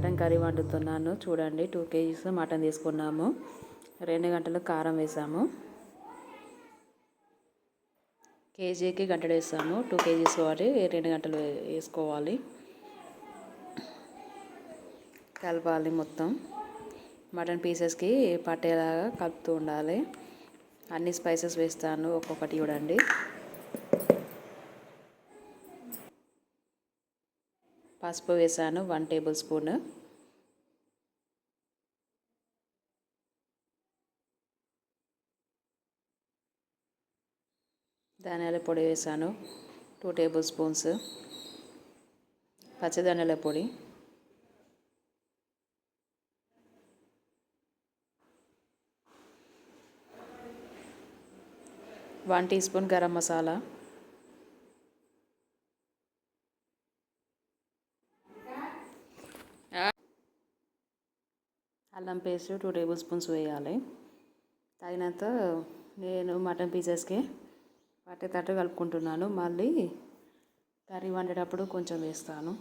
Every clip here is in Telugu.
మటన్ కర్రీ వండుతున్నాను చూడండి. 2 kgs మటన్ తీసుకున్నాము. 2 గంటలు కారం వేసాము. కేజీకి గంటలు వేసాము. 2 kgs కాబట్టి 2 గంటలు వేసుకోవాలి. కలపాలి మొత్తం. మటన్ పీసెస్కి పట్టేలాగా కలుపుతూ ఉండాలి. అన్ని స్పైసెస్ వేస్తాను ఒక్కొక్కటి చూడండి. పసుపు వేసాను 1 టేబుల్ స్పూన్. ధనియాల పొడి వేసాను 2 టేబుల్ స్పూన్స్. పచ్చిధనియాల పొడి, 1 టీ స్పూన్ గరం మసాలా, అల్లం పేస్ట్ 2 టేబుల్ స్పూన్స్ వేయాలి. తగినంత నేను మటన్ పీసెస్కి పట్టేటట్టు కలుపుకుంటున్నాను. మళ్ళీ కర్రీ వండేటప్పుడు కొంచెం వేస్తాను.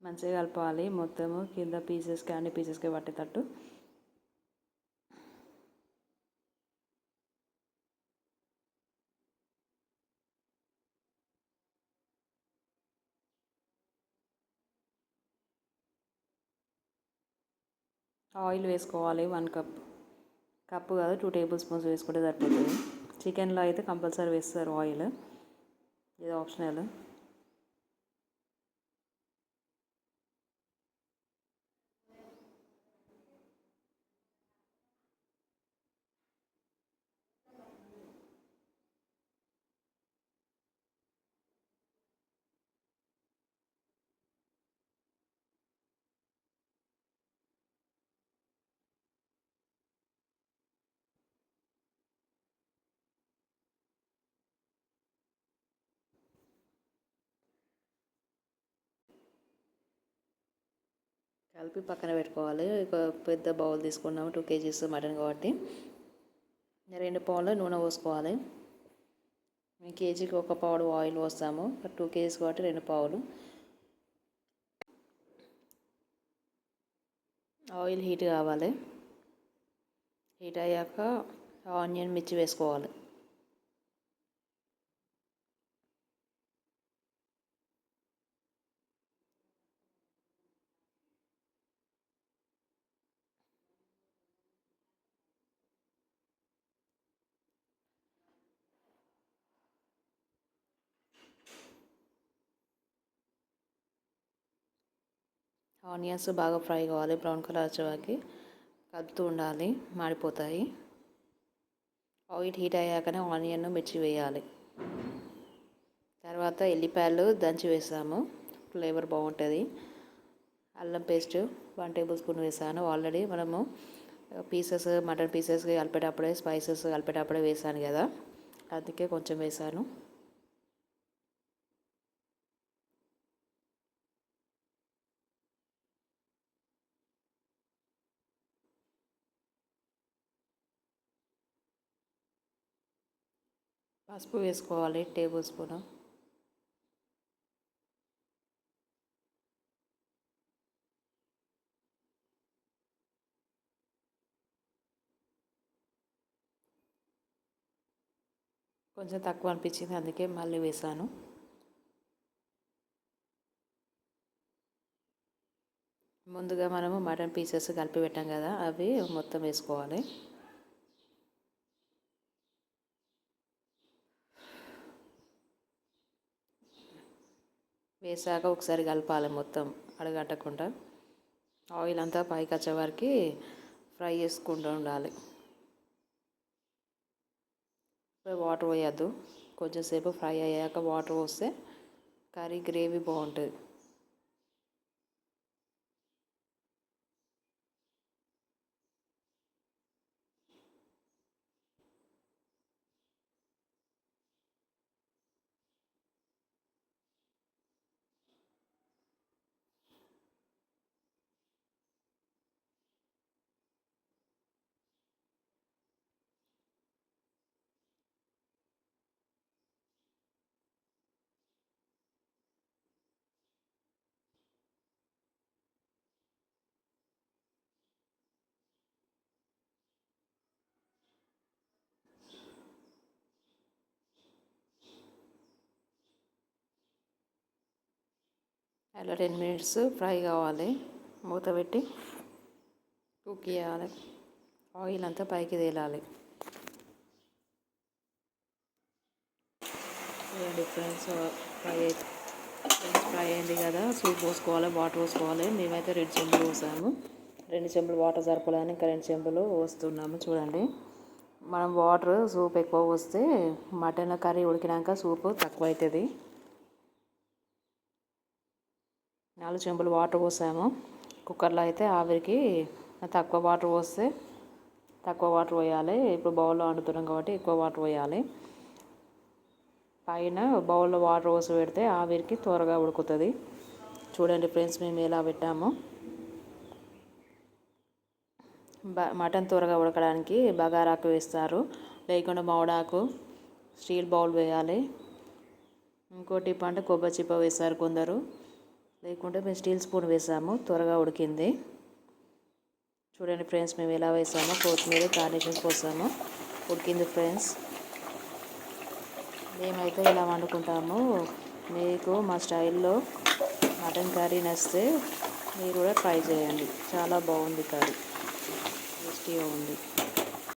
మంచిగా కలపాలి మొత్తము కింద పీసెస్కి అన్ని పీసెస్కి పట్టేటట్టు. ఆయిల్ వేసుకోవాలి 1 కప్పు కాదు 2 టేబుల్ స్పూన్స్ వేసుకుంటే సరిపోతుంది. చికెన్లో అయితే కంపల్సరీ వేస్తారు ఆయిల్, ఇది ఆప్షనల్. కలిపి పక్కన పెట్టుకోవాలి. ఒక పెద్ద బౌల్ తీసుకున్నాము 2 kgs మటన్ కాబట్టి 2 పావుల నూనె పోసుకోవాలి. కేజీకి 1 పావు ఆయిల్ పోస్తాము. 2 kgs కాబట్టి 2 పావులు. ఆయిల్ హీట్ కావాలి. హీట్ అయ్యాక ఆనియన్ మిర్చి వేసుకోవాలి. ఆనియన్స్ బాగా ఫ్రై కావాలి. బ్రౌన్ కలర్ వచ్చేవాకి కలుపుతూ ఉండాలి, మాడిపోతాయి. ఆయిల్ హీట్ అయ్యాకనే ఆనియన్ మిర్చి వేయాలి. తర్వాత ఎల్లిపాయలు దంచి వేసాము, ఫ్లేవర్ బాగుంటుంది. అల్లం పేస్ట్ 1 టేబుల్ స్పూన్ వేసాను. ఆల్రెడీ మనము మటన్ పీసెస్కి కలిపేటప్పుడే స్పైసెస్ కలిపేటప్పుడే వేసాను కదా, అందుకే కొంచెం వేసాను. పసుపు వేసుకోవాలి టేబుల్ స్పూన్. కొంచెం తక్కువ అనిపించింది, అందుకే మళ్ళీ వేసాను. ముందుగా మనము మటన్ పీసెస్ కలిపి పెట్టాం కదా, అవి మొత్తం వేసుకోవాలి. వేసాక ఒకసారి కలపాలి మొత్తం అడగట్టకుండా. ఆయిల్ అంతా పైకి వచ్చే వరకు ఫ్రై చేసుకుంటూ ఉండాలి. వాటర్ పోయద్దు, కొంచెంసేపు ఫ్రై అయ్యాక వాటర్ పోస్తే కర్రీ గ్రేవీ బాగుంటుంది. అలా 10 మినిట్స్ ఫ్రై కావాలి. మూత పెట్టి కుక్ చేయాలి. ఆయిల్ అంతా పైకి తేలాలి. చూడండి ఫ్రెండ్స్, ఫ్రై అయింది కదా. సూప్ పోసుకోవాలి, వాటర్ పోసుకోవాలి. మేమైతే 2 చెంబులు పోసాము. 2 చెంబులు వాటర్ సరిపోలేదని ఇంకా 2 చెంబులు పోస్తున్నాము. చూడండి, మనం వాటర్ సూప్ ఎక్కువ పోస్తే మటన్ కర్రీ ఉడికినాక సూపు తక్కువ అవుతుంది. 4 చెంబులు వాటర్ పోసాము. కుక్కర్లో అయితే ఆవిరికి తక్కువ వాటర్ పోస్తే తక్కువ వాటర్ పోయాలి. ఇప్పుడు బౌల్లో వండుతున్నాం కాబట్టి ఎక్కువ వాటర్ పోయాలి. పైన బౌల్లో వాటర్ పోసి పెడితే ఆవిరికి త్వరగా ఉడుకుతుంది. చూడండి ఫ్రెండ్స్, మేము ఎలా పెట్టాము. మటన్ త్వరగా ఉడకడానికి బగారాకు వేస్తారు, లేకుండా మామిడాకు, స్టీల్ బౌల్ వేయాలి. ఇంకో టిప్ అంటే కొబ్బరి చిప్ప వేస్తారు కొందరు, లేకుంటే మేము స్టీల్ స్పూన్ వేసాము. త్వరగా ఉడికింది. చూడండి ఫ్రెండ్స్, మేము ఎలా వేసామో. కొత్తిమీర గార్నిషింగ్ కోసాము. ఉడికింది ఫ్రెండ్స్. మేమైతే ఇలా వండుకుంటాము. మీకు మా స్టైల్లో మటన్ కర్రీ నచ్చితే మీరు కూడా ట్రై చేయండి. చాలా బాగుంది కర్రీ, టేస్టీగా ఉంది.